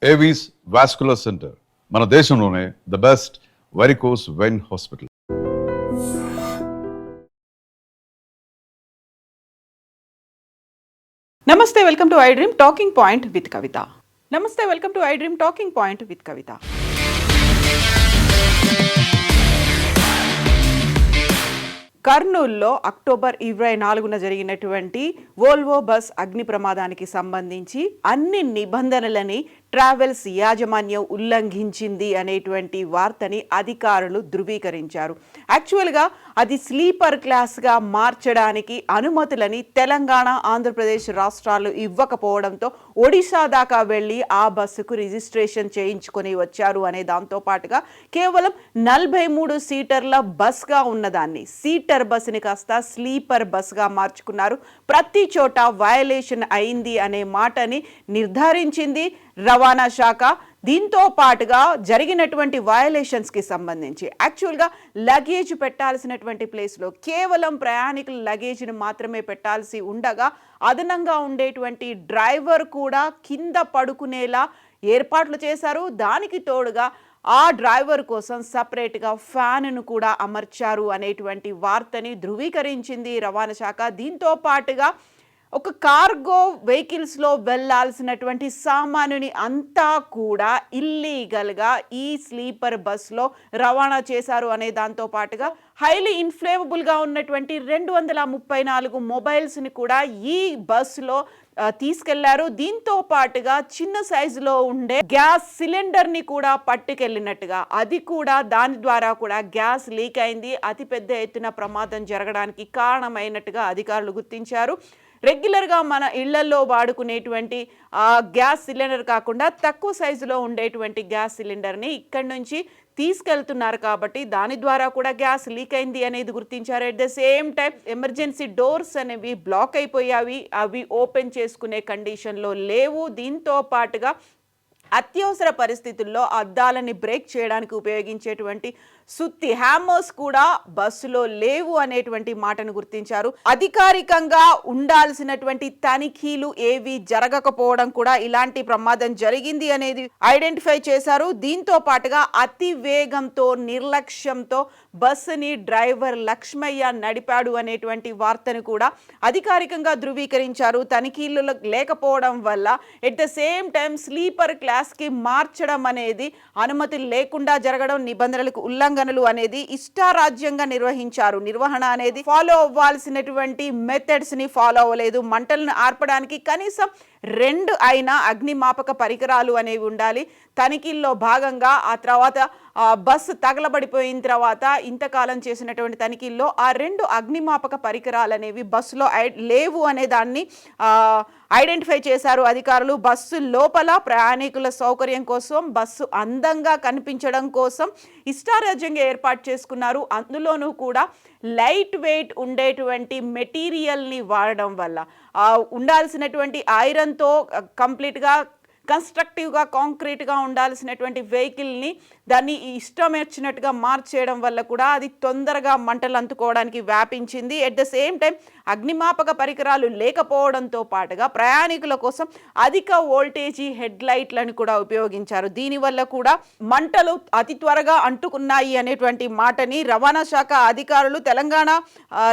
Avis vascular centre మన దేశంలోనే the best varicose vein hospital. నమస్తే, welcome to I dream talking point with Kavitha. నమస్తే, welcome to I dream talking point with Kavitha. కర్నూలులో October 24న జరిగినటువంటి Volvo bus అగ్ని ప్రమాదానికి సంబంధించి అన్ని నిబంధనలని ట్రావెల్స్ యాజమాన్యం ఉల్లంఘించింది అనేటువంటి వార్తని అధికారులు ధృవీకరించారు. యాక్చువల్గా అది స్లీపర్ క్లాస్గా మార్చడానికి అనుమతులని తెలంగాణ, ఆంధ్రప్రదేశ్ రాష్ట్రాలు ఇవ్వకపోవడంతో ఒడిశా దాకా వెళ్ళి ఆ బస్సుకు రిజిస్ట్రేషన్ చేయించుకొని వచ్చారు అనే దాంతో పాటుగా కేవలం 43 సీటర్ల బస్గా ఉన్నదాన్ని సీటర్ బస్సుని కాస్త స్లీపర్ బస్గా మార్చుకున్నారు. ప్రతి చోట వయలేషన్ అయింది అనే మాటని నిర్ధారించింది రవాణా శాఖ. దీంతో పాటుగా జరిగినటువంటి వయలేషన్స్కి సంబంధించి యాక్చువల్గా లగేజ్ పెట్టాల్సినటువంటి ప్లేస్లో కేవలం ప్రయాణికుల లగేజ్ని మాత్రమే పెట్టాల్సి ఉండగా అదనంగా ఉండేటువంటి డ్రైవర్ కూడా కింద పడుకునేలా ఏర్పాట్లు చేశారు. దానికి తోడుగా ఆ డ్రైవర్ కోసం సపరేట్గా ఫ్యాన్ను కూడా అమర్చారు అనేటువంటి వార్తని ధృవీకరించింది రవాణా శాఖ. దీంతో పాటుగా ఒక కార్గో వెహికల్స్లో వెళ్ళాల్సినటువంటి సామానుని అంతా కూడా ఇల్లీగల్గా ఈ స్లీపర్ బస్లో రవాణా చేశారు అనే దాంతో పాటుగా హైలీ ఇన్ఫ్లేమబుల్గా ఉన్నటువంటి 234 మొబైల్స్ని కూడా ఈ బస్సులో తీసుకెళ్లారు. దీంతో పాటుగా చిన్న సైజులో ఉండే గ్యాస్ సిలిండర్ని కూడా పట్టుకెళ్ళినట్టుగా, అది కూడా దాని ద్వారా కూడా గ్యాస్ లీక్ అయింది, అతిపెద్ద ఎత్తున ప్రమాదం జరగడానికి కారణమైనట్టుగా అధికారులు గుర్తించారు. రెగ్యులర్గా మన ఇళ్లలో వాడుకునేటువంటి గ్యాస్ సిలిండర్ కాకుండా తక్కువ సైజులో ఉండేటువంటి గ్యాస్ సిలిండర్ని ఇక్కడి నుంచి తీసుకెళ్తున్నారు కాబట్టి దాని ద్వారా కూడా గ్యాస్ లీక్ అయింది అనేది గుర్తించారు. At the same time emergency doors అనేవి బ్లాక్ అయిపోయావి, అవి ఓపెన్ చేసుకునే కండిషన్లో లేవు. దీంతో పాటుగా అత్యవసర పరిస్థితుల్లో అద్దాలని బ్రేక్ చేయడానికి ఉపయోగించేటువంటి సుత్తి హ్యామర్స్ కూడా బస్సులో లేవు అనేటువంటి మాటను గుర్తించారు. అధికారికంగా ఉండాల్సినటువంటి తనిఖీలు ఏవి జరగకపోవడం కూడా ఇలాంటి ప్రమాదం జరిగింది అనేది ఐడెంటిఫై చేశారు. దీంతో పాటుగా అతి వేగంతో నిర్లక్ష్యంతో బస్సుని డ్రైవర్ లక్ష్మయ్య నడిపాడు అనేటువంటి వార్తను కూడా అధికారికంగా ధృవీకరించారు. తనిఖీలు లేకపోవడం వల్ల at the same time sleeper క్లాస్కి మార్చడం అనేది అనుమతి లేకుండా జరగడం, నిబంధనలకు ఉల్లంఘనలు అనేది ఇష్టారాజ్యంగా నిర్వహించారు. నిర్వహణ అనేది ఫాలో అవ్వాల్సినటువంటి మెథడ్స్ ని ఫాలో అవ్వలేదు. మంటలను ఆర్పడానికి కనీసం 2 అయినా అగ్నిమాపక పరికరాలు అనేవి ఉండాలి. తనిఖీల్లో భాగంగా ఆ తర్వాత బస్సు తగలబడిపోయిన తర్వాత ఇంతకాలం చేసినటువంటి తనిఖీల్లో ఆ 2 అగ్నిమాపక పరికరాలు అనేవి బస్సులో లేవు అనే దాన్ని ఐడెంటిఫై చేశారు అధికారులు. బస్సు లోపల ప్రయాణికుల సౌకర్యం కోసం, బస్సు అందంగా కనిపించడం కోసం ఇష్టారాజ్యంగా ఏర్పాటు చేసుకున్నారు. అందులోనూ కూడా లైట్ వెయిట్ ఉండేటువంటి మెటీరియల్ని వాడడం వల్ల ఉండాల్సినటువంటి ఐరన్తో కంప్లీట్గా కన్స్ట్రక్టివ్గా కాంక్రీట్గా ఉండాల్సినటువంటి వెహికల్ని దాన్ని ఇష్టం వచ్చినట్టుగా మార్చేయడం వల్ల కూడా అది తొందరగా మంటలు అందుకోవడానికి వ్యాపించింది. ఎట్ ద సేమ్ టైం అగ్నిమాపక పరికరాలు లేకపోవడంతో పాటుగా ప్రయాణికుల కోసం అధిక వోల్టేజీ హెడ్ లైట్లను కూడా ఉపయోగించారు. దీనివల్ల కూడా మంటలు అతి త్వరగా అంటుకున్నాయి అనేటువంటి మాటని రవాణా శాఖ అధికారులు, తెలంగాణ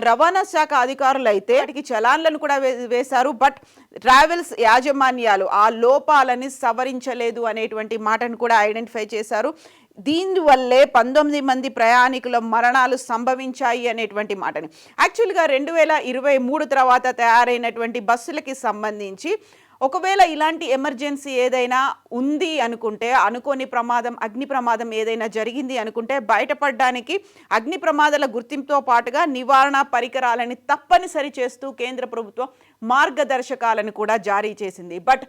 రవాణా శాఖ అధికారులు అయితే వాటికి చలాన్లను కూడా వేశారు. బట్ ట్రావెల్స్ యాజమాన్యాలు ఆ లోపాలని సవరించలేదు అనేటువంటి మాటను కూడా ఐడెంటిఫై చేశారు. దీనివల్లే 19 మంది ప్రయాణికుల మరణాలు సంభవించాయి అనేటువంటి మాటని. యాక్చువల్గా 2023 తర్వాత తయారైనటువంటి బస్సులకి సంబంధించి ఒకవేళ ఇలాంటి ఎమర్జెన్సీ ఏదైనా ఉంది అనుకుంటే, అనుకోని ప్రమాదం, అగ్ని ప్రమాదం ఏదైనా జరిగింది అనుకుంటే బయటపడడానికి అగ్ని ప్రమాదాల గుర్తింపుతో పాటుగా నివారణ పరికరాలని తప్పనిసరి చేస్తూ కేంద్ర ప్రభుత్వం మార్గదర్శకాలను కూడా జారీ చేసింది. బట్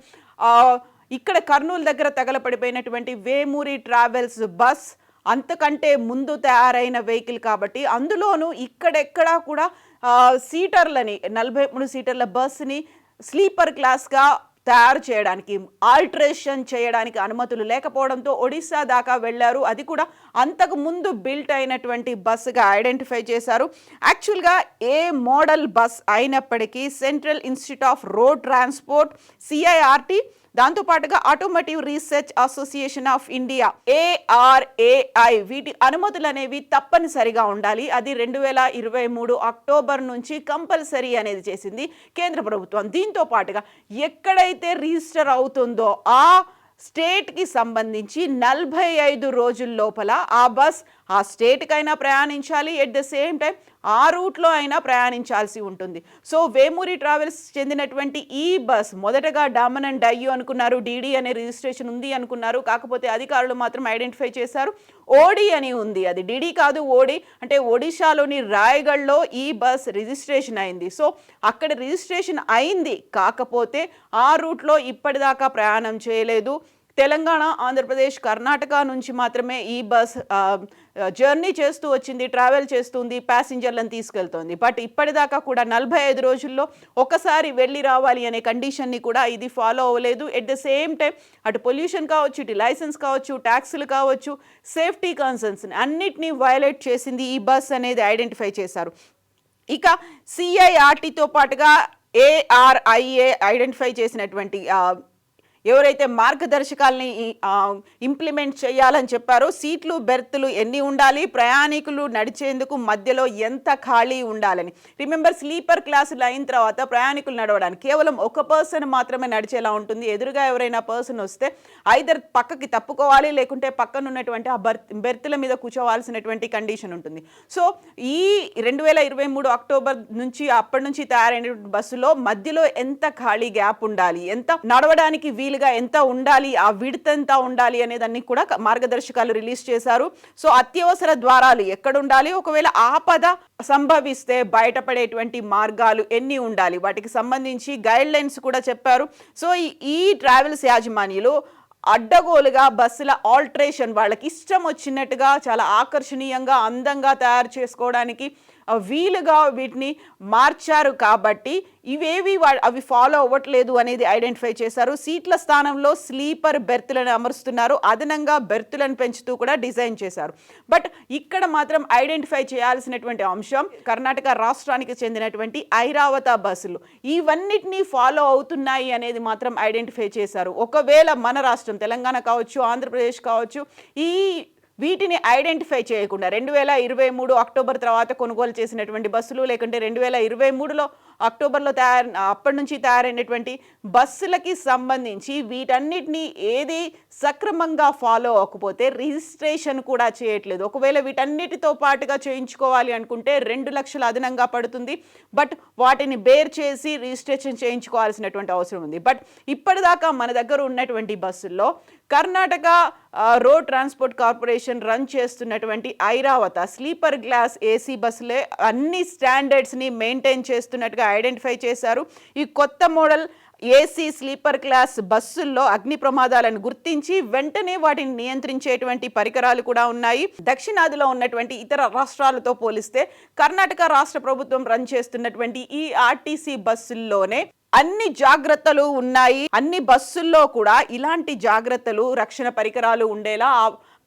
ఇక్కడ కర్నూలు దగ్గర తగలపడిపోయినటువంటి వేమూరి ట్రావెల్స్ బస్ అంతకంటే ముందు తయారైన వెహికల్ కాబట్టి అందులోనూ ఇక్కడెక్కడా కూడా సీటర్లని 43 సీటర్ల బస్ని స్లీపర్ క్లాస్గా తయారు చేయడానికి, ఆల్టరేషన్ చేయడానికి అనుమతులు లేకపోవడంతో ఒడిశా దాకా వెళ్ళారు. అది కూడా అంతకు ముందు బిల్ట్ అయినటువంటి బస్సుగా ఐడెంటిఫై చేశారు. యాక్చువల్గా ఏ మోడల్ బస్ అయినప్పటికీ central institute of road transport CIRT దాంతోపాటుగా automotive research association of India ARAI వీటి అనుమతులు అనేవి తప్పనిసరిగా ఉండాలి. అది 2023 అక్టోబర్ నుంచి కంపల్సరీ అనేది చేసింది కేంద్ర ప్రభుత్వం. దీంతో పాటుగా ఎక్కడైతే రిజిస్టర్ అవుతుందో ఆ స్టేట్కి సంబంధించి 45 రోజుల లోపల ఆ బస్ ఆ స్టేట్కైనా ప్రయాణించాలి, ఎట్ ద సేమ్ టైం ఆ రూట్లో అయినా ప్రయాణించాల్సి ఉంటుంది. సో వేమూరి ట్రావెల్స్ చెందినటువంటి ఈ బస్ మొదటగా డామన్ అండ్ డయ్యూ అనుకున్నారు, DD అనే రిజిస్ట్రేషన్ ఉంది అనుకున్నారు. కాకపోతే అధికారులు మాత్రం ఐడెంటిఫై చేశారు ఓడి అని ఉంది. అది DD కాదు, ఓడి. అంటే ఒడిశాలోని రాయగఢ్లో ఈ బస్ రిజిస్ట్రేషన్ అయింది. సో అక్కడ రిజిస్ట్రేషన్ అయింది, కాకపోతే ఆ రూట్లో ఇప్పటిదాకా ప్రయాణం చేయలేదు. తెలంగాణ, ఆంధ్రప్రదేశ్, కర్ణాటక నుంచి మాత్రమే ఈ బస్ జర్నీ చేస్తూ వచ్చింది, ట్రావెల్ చేస్తుంది, ప్యాసింజర్లను తీసుకెళ్తోంది. బట్ ఇప్పటిదాకా కూడా 45 రోజుల్లో ఒకసారి వెళ్ళి రావాలి అనే కండిషన్ని కూడా ఇది ఫాలో అవ్వలేదు. ఎట్ ద సేమ్ టైం అటు పొల్యూషన్ కావచ్చు, ఇటు లైసెన్స్ కావచ్చు, ట్యాక్సులు కావచ్చు, సేఫ్టీ కన్సర్న్స్ అన్నిటినీ వయలేట్ చేసింది ఈ బస్ అనేది ఐడెంటిఫై చేశారు. ఇక CIRTతో పాటుగా ARIA ఐడెంటిఫై చేసినటువంటి ఎవరైతే మార్గదర్శకాలని ఇంప్లిమెంట్ చేయాలని చెప్పారో, సీట్లు, బెర్తులు ఎన్ని ఉండాలి, ప్రయాణికులు నడిచేందుకు మధ్యలో ఎంత ఖాళీ ఉండాలని. రిమెంబర్, స్లీపర్ క్లాసులు అయిన తర్వాత ప్రయాణికులు నడవడానికి కేవలం ఒక పర్సన్ మాత్రమే నడిచేలా ఉంటుంది. ఎదురుగా ఎవరైనా పర్సన్ వస్తే ఐదర్ పక్కకి తప్పుకోవాలి, లేకుంటే పక్కన ఉన్నటువంటి ఆ బెర్తుల మీద కూర్చోవాల్సినటువంటి కండిషన్ ఉంటుంది. సో ఈ 2023 అక్టోబర్ నుంచి అప్పటి నుంచి తయారైన బస్సులో మధ్యలో ఎంత ఖాళీ గ్యాప్ ఉండాలి, ఎంత నడవడానికి వీలుగా ఎంత ఉండాలి, ఆ విడ్త్ ఎంత ఉండాలి అనేదాన్ని కూడా మార్గదర్శకాలు రిలీజ్ చేశారు. సో అత్యవసర ద్వారాలు ఎక్కడ ఉండాలి, ఒకవేళ ఆపద సంభవిస్తే బయటపడేటువంటి మార్గాలు ఎన్ని ఉండాలి, వాటికి సంబంధించి గైడ్ లైన్స్ కూడా చెప్పారు. సో ఈ ట్రావెల్స్ యాజమాన్యులు అడ్డగోలుగా బస్సుల ఆల్టరేషన్ వాళ్ళకి ఇష్టం వచ్చినట్టుగా చాలా ఆకర్షణీయంగా అందంగా తయారు చేసుకోవడానికి వీలుగా వీటిని మార్చారు. కాబట్టి ఇవేవి అవి ఫాలో అవ్వట్లేదు అనేది ఐడెంటిఫై చేశారు. సీట్ల స్థానంలో స్లీపర్ బెర్తులను అమరుస్తున్నారు, అదనంగా బెర్తులను పెంచుతూ కూడా డిజైన్ చేశారు. బట్ ఇక్కడ మాత్రం ఐడెంటిఫై చేయాల్సినటువంటి అంశం కర్ణాటక రాష్ట్రానికి చెందినటువంటి ఐరావత బస్సులు ఇవన్నిటినీ ఫాలో అవుతున్నాయి అనేది మాత్రం ఐడెంటిఫై చేశారు. ఒకవేళ మన రాష్ట్రం తెలంగాణ కావచ్చు, ఆంధ్రప్రదేశ్ కావచ్చు, వీటిని ఐడెంటిఫై చేయకుండా 2023 అక్టోబర్ తర్వాత కొనుగోలు చేసినటువంటి బస్సులు, లేకుంటే 2023లో అక్టోబర్లో అప్పటి నుంచి తయారైనటువంటి బస్సులకి సంబంధించి వీటన్నిటినీ ఏది సక్రమంగా ఫాలో అవ్వకపోతే రిజిస్ట్రేషన్ కూడా చేయట్లేదు. ఒకవేళ వీటన్నిటితో పాటుగా చేయించుకోవాలి అనుకుంటే 2 లక్షలు అదనంగా పడుతుంది. బట్ వాటిని బేర్ చేసి రిజిస్ట్రేషన్ చేయించుకోవాల్సినటువంటి అవసరం ఉంది. బట్ ఇప్పటిదాకా మన దగ్గర ఉన్నటువంటి బస్సుల్లో Karnataka road transport corporation run చేస్తున్నటువంటి ఐరావత స్లీపర్ గ్లాస్ AC బస్సులే అన్ని స్టాండర్డ్స్ని మెయింటైన్ చేస్తున్నట్టుగా ఐడెంటిఫై చేశారు. ఈ కొత్త మోడల్ AC స్లీపర్ క్లాస్ బస్సుల్లో అగ్ని ప్రమాదాలను గుర్తించి వెంటనే వాటిని నియంత్రించేటువంటి పరికరాలు కూడా ఉన్నాయి. దక్షిణాదిలో ఉన్నటువంటి ఇతర రాష్ట్రాలతో పోలిస్తే కర్ణాటక రాష్ట్ర ప్రభుత్వం రన్ చేస్తున్నటువంటి ఈ RTC బస్సుల్లోనే అన్ని జాగ్రత్తలు ఉన్నాయి. అన్ని బస్సుల్లో కూడా ఇలాంటి జాగ్రత్తలు, రక్షణ పరికరాలు ఉండేలా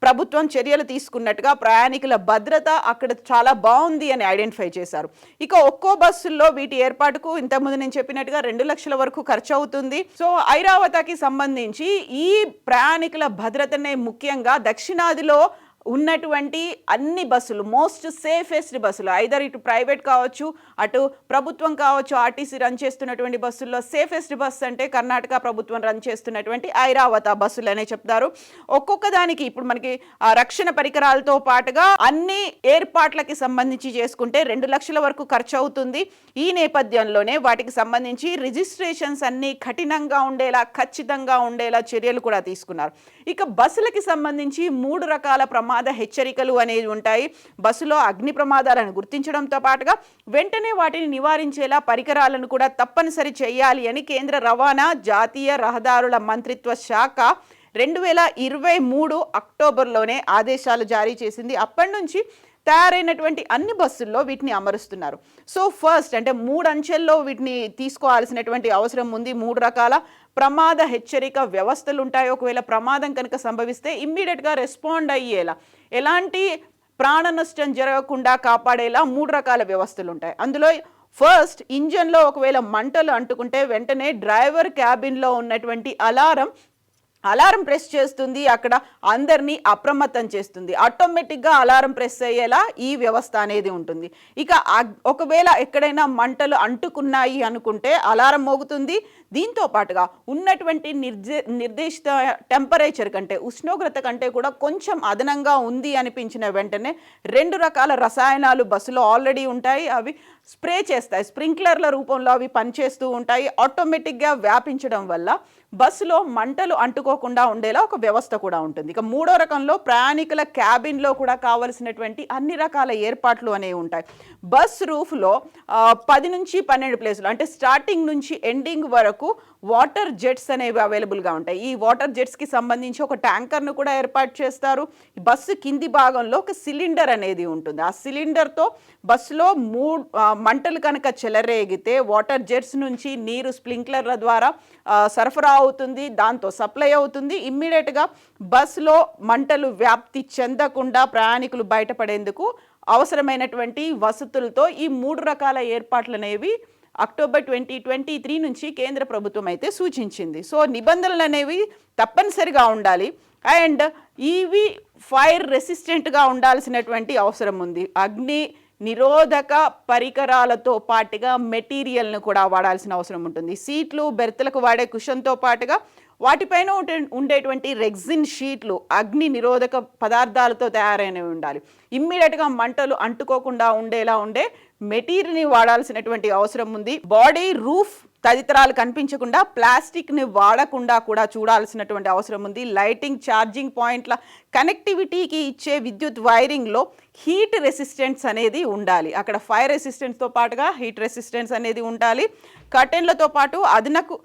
ప్రభుత్వం చర్యలు తీసుకున్నట్టుగా ప్రయాణికుల భద్రత అక్కడ చాలా బాగుంది అని ఐడెంటిఫై చేశారు. ఇక ఒక్కో బస్సుల్లో వీటి ఏర్పాటుకు ఇంతకుముందు నేను చెప్పినట్టుగా 2 లక్షల వరకు ఖర్చు అవుతుంది. సో ఐరావతకి సంబంధించి ఈ ప్రయాణికుల భద్రతనే ముఖ్యంగా దక్షిణాదిలో ఉన్నటువంటి అన్ని బస్సులు మోస్ట్ సేఫెస్ట్ బస్సులు, ఐదర్ ఇటు ప్రైవేట్ కావచ్చు, అటు ప్రభుత్వం కావచ్చు, RTC రన్ చేస్తున్నటువంటి బస్సుల్లో సేఫెస్ట్ బస్ అంటే కర్ణాటక ప్రభుత్వం రన్ చేస్తున్నటువంటి ఐరావత బస్సులు అనే చెప్తారు. ఒక్కొక్క దానికి ఇప్పుడు మనకి రక్షణ పరికరాలతో పాటుగా అన్ని ఏర్పాట్లకి సంబంధించి చేసుకుంటే 2 లక్షల వరకు ఖర్చు అవుతుంది. ఈ నేపథ్యంలోనే వాటికి సంబంధించి రిజిస్ట్రేషన్స్ అన్ని కఠినంగా ఉండేలా, ఖచ్చితంగా ఉండేలా చర్యలు కూడా తీసుకున్నారు. ఇక బస్సులకి సంబంధించి 3 రకాల ప్రమాద హెచ్చరికలు అనేవి ఉంటాయి. బస్సులో అగ్ని ప్రమాదాలను గుర్తించడంతో పాటుగా వెంటనే వాటిని నివారించేలా పరికరాలను కూడా తప్పనిసరి చేయాలి అని కేంద్ర రవాణా, జాతీయ రహదారుల మంత్రిత్వ శాఖ 2023 అక్టోబర్లోనే ఆదేశాలు జారీ చేసింది. అప్పటి నుంచి తయారైనటువంటి అన్ని బస్సుల్లో వీటిని అమరుస్తున్నారు. సో ఫస్ట్ అంటే 3 అంచెల్లో వీటిని తీసుకోవాల్సినటువంటి అవసరం ఉంది. 3 రకాల ప్రమాద హెచ్చరిక వ్యవస్థలు ఉంటాయి. ఒకవేళ ప్రమాదం కనుక సంభవిస్తే ఇమ్మీడియట్గా రెస్పాండ్ అయ్యేలా, ఎలాంటి ప్రాణ నష్టం జరగకుండా కాపాడేలా 3 రకాల వ్యవస్థలు ఉంటాయి. అందులో ఫస్ట్ ఇంజన్లో ఒకవేళ మంటలు అంటుకుంటే వెంటనే డ్రైవర్ క్యాబిన్లో ఉన్నటువంటి అలారం ప్రెస్ చేస్తుంది, అక్కడ అందరినీ అప్రమత్తం చేస్తుంది. ఆటోమేటిక్గా అలారం ప్రెస్ అయ్యేలా ఈ వ్యవస్థ అనేది ఉంటుంది. ఇక ఒకవేళ ఎక్కడైనా మంటలు అంటుకున్నాయి అనుకుంటే అలారం మోగుతుంది. దీంతో పాటుగా ఉన్నటువంటి నిర్దేశిత టెంపరేచర్ కంటే, ఉష్ణోగ్రత కంటే కూడా కొంచెం అదనంగా ఉంది అనిపించిన వెంటనే 2 రకాల రసాయనాలు బస్సులో ఆల్రెడీ ఉంటాయి. అవి స్ప్రే చేస్తాయి, స్ప్రింక్లర్ల రూపంలో అవి పనిచేస్తూ ఉంటాయి. ఆటోమేటిక్గా వ్యాపించడం వల్ల బస్సులో మంటలు అంటుకోకుండా ఉండేలా ఒక వ్యవస్థ కూడా ఉంటుంది. ఇక 3వ రకంలో ప్రయాణికుల క్యాబిన్లో కూడా కావలసినటువంటి అన్ని రకాల ఏర్పాట్లు అనేవి ఉంటాయి. బస్ రూఫ్లో 10 నుంచి 12 ప్లేసులు, అంటే స్టార్టింగ్ నుంచి ఎండింగ్ వరకు వాటర్ జెట్స్ అనేవి అవైలబుల్గా ఉంటాయి. ఈ వాటర్ జెట్స్కి సంబంధించి ఒక ట్యాంకర్ను కూడా ఏర్పాటు చేస్తారు. బస్సు కింది భాగంలో ఒక సిలిండర్ అనేది ఉంటుంది. ఆ సిలిండర్తో బస్సులో మంటలు కనుక చెలరేగితే వాటర్ జెట్స్ నుంచి నీరు స్ప్రింక్లర్ల ద్వారా సరఫరా అవుతుంది, దాంతో సప్లై అవుతుంది. ఇమ్మీడియట్గా బస్సులో మంటలు వ్యాప్తి చెందకుండా ప్రయాణికులు బయటపడేందుకు అవసరమైనటువంటి వసతులతో ఈ 3 రకాల ఏర్పాట్లు అనేవి అక్టోబర్ 2023 నుంచి కేంద్ర ప్రభుత్వం అయితే సూచించింది. సో నిబంధనలు అనేవి తప్పనిసరిగా ఉండాలి. అండ్ ఇవి ఫైర్ రెసిస్టెంట్గా ఉండాల్సినటువంటి అవసరం ఉంది. అగ్ని నిరోధక పరికరాలతో పాటుగా మెటీరియల్ను కూడా వాడాల్సిన అవసరం ఉంటుంది. సీట్లు, బెర్తులకు వాడే కుషన్తో పాటుగా వాటిపైన ఉండేటువంటి రెగ్జిన్ షీట్లు అగ్ని నిరోధక పదార్థాలతో తయారైనవి ఉండాలి. ఇమ్మీడియట్గా మంటలు అంటుకోకుండా ఉండేలా ఉండే మెటీరియల్ని వాడాల్సినటువంటి అవసరం ఉంది. బాడీ, రూఫ్ తదితరాలు కనిపించకుండా ప్లాస్టిక్ని వాడకుండా కూడా చూడాల్సినటువంటి అవసరం ఉంది. లైటింగ్, ఛార్జింగ్ పాయింట్ల కనెక్టివిటీకి ఇచ్చే విద్యుత్ వైరింగ్లో హీట్ రెసిస్టెన్స్ అనేది ఉండాలి. అక్కడ ఫైర్ రెసిస్టెన్స్తో పాటుగా హీట్ రెసిస్టెన్స్ అనేది ఉండాలి. కర్టెన్లతో పాటు అదనకు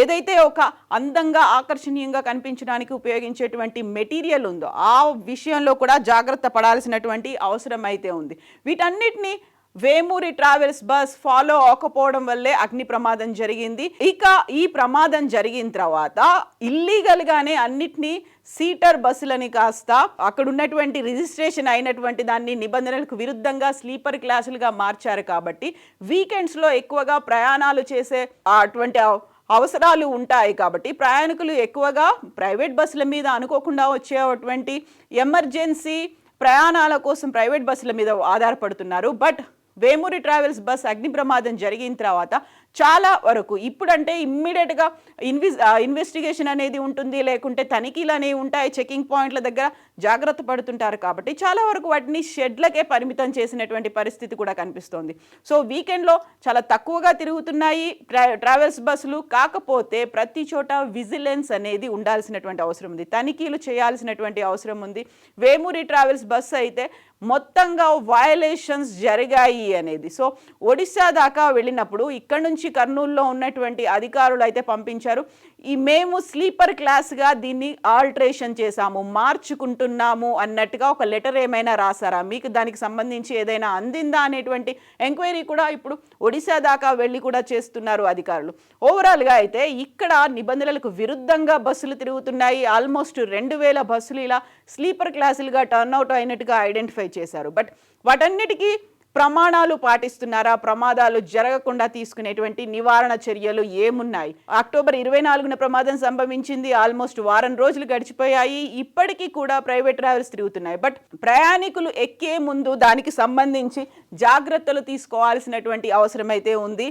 ఏదైతే ఒక అందంగా ఆకర్షణీయంగా కనిపించడానికి ఉపయోగించేటువంటి మెటీరియల్ ఉందో ఆ విషయంలో కూడా జాగ్రత్త పడాల్సినటువంటి అవసరం అయితే ఉంది. వీటన్నిటిని వేమూరి ట్రావెల్స్ బస్ ఫాలో అవ్వకపోవడం వల్లే అగ్ని ప్రమాదం జరిగింది. ఇక ఈ ప్రమాదం జరిగిన తర్వాత ఇల్లీగల్గానే అన్నిటినీ సీటర్ బస్సులని కాస్త అక్కడ ఉన్నటువంటి రిజిస్ట్రేషన్ అయినటువంటి దాన్ని నిబంధనలకు విరుద్ధంగా స్లీపర్ క్లాసులుగా మార్చారు. కాబట్టి వీకెండ్స్లో ఎక్కువగా ప్రయాణాలు చేసే అటువంటి అవసరాలు ఉంటాయి. కాబట్టి ప్రయాణికులు ఎక్కువగా ప్రైవేట్ బస్సుల మీద అనుకోకుండా వచ్చేటువంటి ఎమర్జెన్సీ ప్రయాణాల కోసం ప్రైవేట్ బస్సుల మీద ఆధారపడుతున్నారు. బట్ వేమూరి ట్రావెల్స్ బస్ అగ్ని ప్రమాదం జరిగిన తర్వాత చాలా వరకు ఇప్పుడంటే ఇమ్మీడియట్గా ఇన్వెస్టిగేషన్ అనేది ఉంటుంది, లేకుంటే తనిఖీలు అనేవి ఉంటాయి, చెకింగ్ పాయింట్ల దగ్గర జాగ్రత్త పడుతుంటారు. కాబట్టి చాలా వరకు వాటిని షెడ్లకే పరిమితం చేసినటువంటి పరిస్థితి కూడా కనిపిస్తోంది. సో వీకెండ్లో చాలా తక్కువగా తిరుగుతున్నాయి ట్రావెల్స్ బస్సులు. కాకపోతే ప్రతి చోట విజిలెన్స్ అనేది ఉండాల్సినటువంటి అవసరం ఉంది, తనిఖీలు చేయాల్సినటువంటి అవసరం ఉంది. వేమూరి ట్రావెల్స్ బస్సు అయితే మొత్తంగా వయలేషన్స్ జరిగాయి అనేది. సో ఒడిశా దాకా వెళ్ళినప్పుడు ఇక్కడ నుంచి కర్నూలులో ఉన్నటువంటి అధికారులు అయితే పంపించారు. మేము స్లీపర్ క్లాస్గా దీన్ని ఆల్టరేషన్ చేశాము, మార్చుకుంటున్నాము అన్నట్టుగా ఒక లెటర్ ఏమైనా రాసారా, మీకు దానికి సంబంధించి ఏదైనా అందిందా అనేటువంటి ఎంక్వైరీ కూడా ఇప్పుడు ఒడిశా దాకా వెళ్ళి కూడా చేస్తున్నారు అధికారులు. ఓవరాల్గా అయితే ఇక్కడ నిబంధనలకు విరుద్ధంగా బస్సులు తిరుగుతున్నాయి. ఆల్మోస్ట్ 2000 బస్సులు ఇలా స్లీపర్ క్లాసులుగా టర్న్అవుట్ అయినట్టుగా ఐడెంటిఫై చేశారు. బట్ వాటన్నిటికీ ప్రమాణాలు పాటిస్తున్నారా, ప్రమాదాలు జరగకుండా తీసుకునేటువంటి నివారణ చర్యలు ఏమున్నాయి? అక్టోబర్ 24న ప్రమాదం సంభవించింది, ఆల్మోస్ట్ వారం రోజులు గడిచిపోయాయి. ఇప్పటికీ కూడా ప్రైవేట్ ట్రావెల్స్ తిరుగుతున్నాయి. బట్ ప్రయాణికులు ఎక్కే ముందు దానికి సంబంధించి జాగ్రత్తలు తీసుకోవాల్సినటువంటి అవసరం అయితే ఉంది,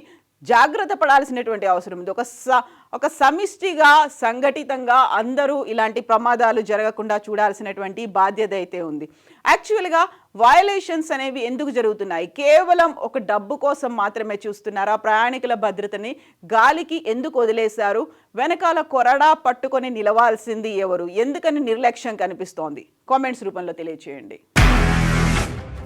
జాగ్రత్త పడాల్సినటువంటి అవసరం ఉంది. ఒక సమిష్టిగా సంఘటితంగా అందరూ ఇలాంటి ప్రమాదాలు జరగకుండా చూడాల్సినటువంటి బాధ్యత అయితే ఉంది. యాక్చువల్గా వయలేషన్స్ అనేవి ఎందుకు జరుగుతున్నాయి? కేవలం ఒక డబ్బు కోసం మాత్రమే చూస్తున్నారా? ప్రయాణికుల భద్రతని గాలికి ఎందుకు వదిలేశారు? వెనకాల కొరడా పట్టుకొని నిలవాల్సింది ఎవరు? ఎందుకని నిర్లక్ష్యం కనిపిస్తోంది? కామెంట్స్ రూపంలో తెలియచేయండి.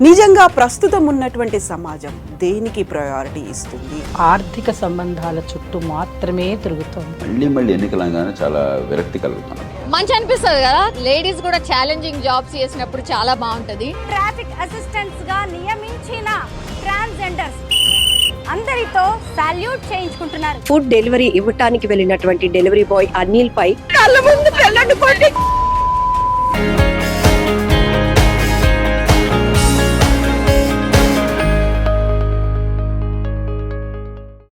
నిజంగా ప్రస్తుతం ఉన్నటువంటి సమాజం దేనికి ప్రయారిటీ ఇస్తుంది? ఆర్థిక సంబంధాల చుట్టూ మాత్రమే తిరుగుతుంది. మళ్ళీ ఎన్నికలంగానే చాలా విరక్తి కలుగుతున్నాం. మంచి అనిపిస్తుంది కదా, లేడీస్ కూడా ఛాలెంజింగ్ జాబ్స్ చేసినప్పుడు చాలా బాగుంటది. ట్రాఫిక్ అసిస్టెంట్స్ గా నియమించిన ట్రాన్స్జెండర్స్ అందరితో సాల్యూట్ చేయించుకుంటున్నారు. ఫుడ్ డెలివరీ ఇవ్వటానికి వెళ్ళినటువంటి డెలివరీ బాయ్ అనిల్ పై కళ్ళ ముందు